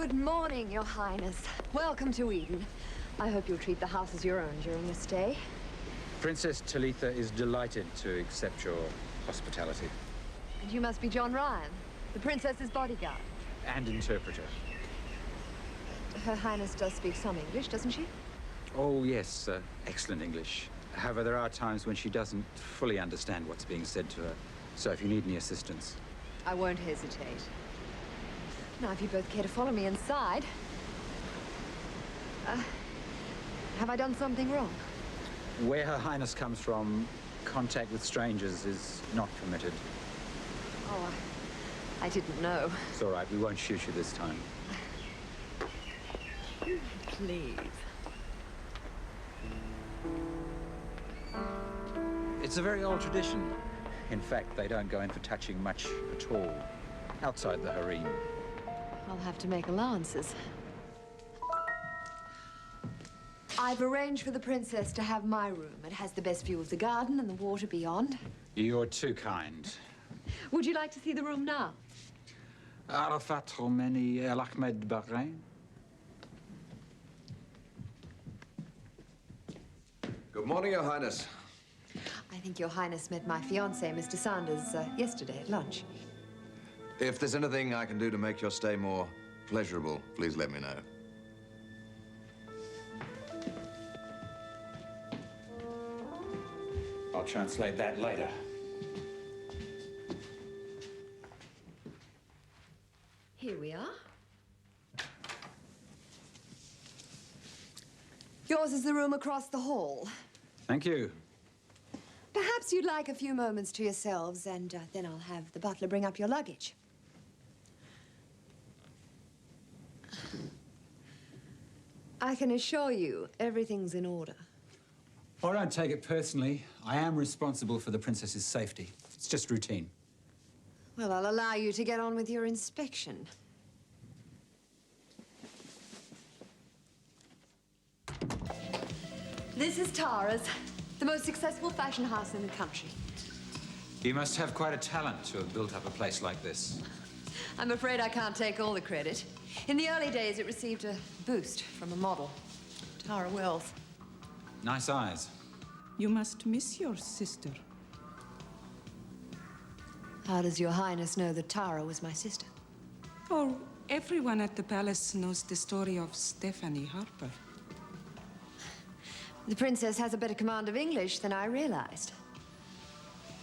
Good morning, Your Highness. Welcome to Eden. I hope you'll treat the house as your own during your stay. Princess Talitha is delighted to accept your hospitality. And you must be John Ryan, the princess's bodyguard. And interpreter. Her Highness does speak some English, doesn't she? Oh, yes, excellent English. However, there are times when she doesn't fully understand what's being said to her. So if you need any assistance... I won't hesitate. Now, if you both care to follow me inside... have I done something wrong? Where Her Highness comes from, contact with strangers is not permitted. Oh, I didn't know. It's all right, we won't shoot you this time. Please. It's a very old tradition. In fact, they don't go in for touching much at all, outside the harem. I'll have to make allowances. I've arranged for the princess to have my room. It has the best view of the garden and the water beyond. You're too kind. Would you like to see the room now? Arafat Romani El Ahmed Bahrain. Good morning, Your Highness. I think Your Highness met my fiancé, Mr. Sanders, yesterday at lunch. If there's anything I can do to make your stay more pleasurable, please let me know. I'll translate that later. Here we are. Yours is the room across the hall. Thank you. Perhaps you'd like a few moments to yourselves, and then I'll have the butler bring up your luggage. I can assure you, everything's in order. I don't take it personally. I am responsible for the princess's safety. It's just routine. Well, I'll allow you to get on with your inspection. This is Tara's, the most successful fashion house in the country. You must have quite a talent to have built up a place like this. I'm afraid I can't take all the credit. In the early days, it received a boost from a model, Tara Wells. Nice eyes. You must miss your sister. How does Your Highness know that Tara was my sister? Oh, everyone at the palace knows the story of Stephanie Harper. The princess has a better command of English than I realized.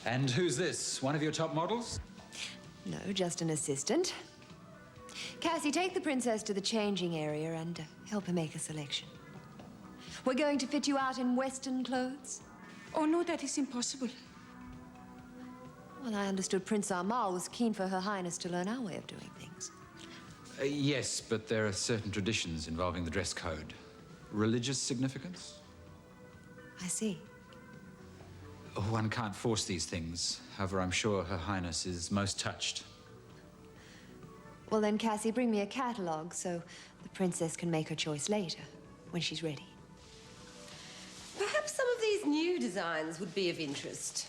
And who's this? One of your top models? No, just an assistant. Cassie, take the princess to the changing area and help her make a selection. We're going to fit you out in Western clothes. Oh, no, that is impossible. Well, I understood Prince Amal was keen for Her Highness to learn our way of doing things. Yes, but there are certain traditions involving the dress code. Religious significance? I see. One can't force these things. However, I'm sure Her Highness is most touched. Well, then, Cassie, bring me a catalogue so the princess can make her choice later, when she's ready. Perhaps some of these new designs would be of interest.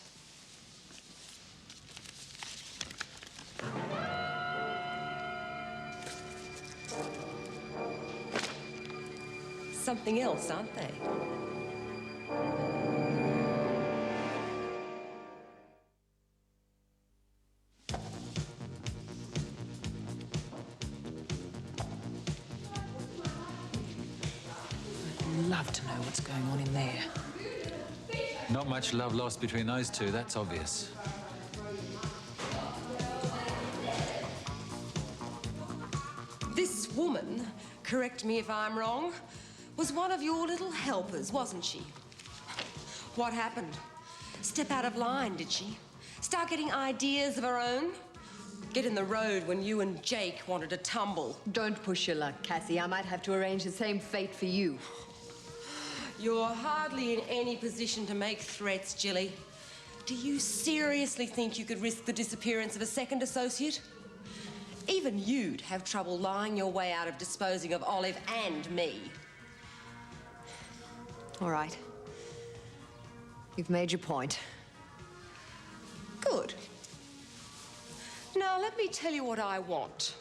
Something else, aren't they? I'd love to know what's going on in there. Not much love lost between those two, that's obvious. This woman, correct me if I'm wrong, was one of your little helpers, wasn't she? What happened? Step out of line, did she? Start getting ideas of her own? Get in the road when you and Jake wanted to tumble? Don't push your luck, Cassie. I might have to arrange the same fate for you. You're hardly in any position to make threats, Jilly. Do you seriously think you could risk the disappearance of a second associate? Even you'd have trouble lying your way out of disposing of Olive and me. All right. You've made your point. Good. Now, let me tell you what I want.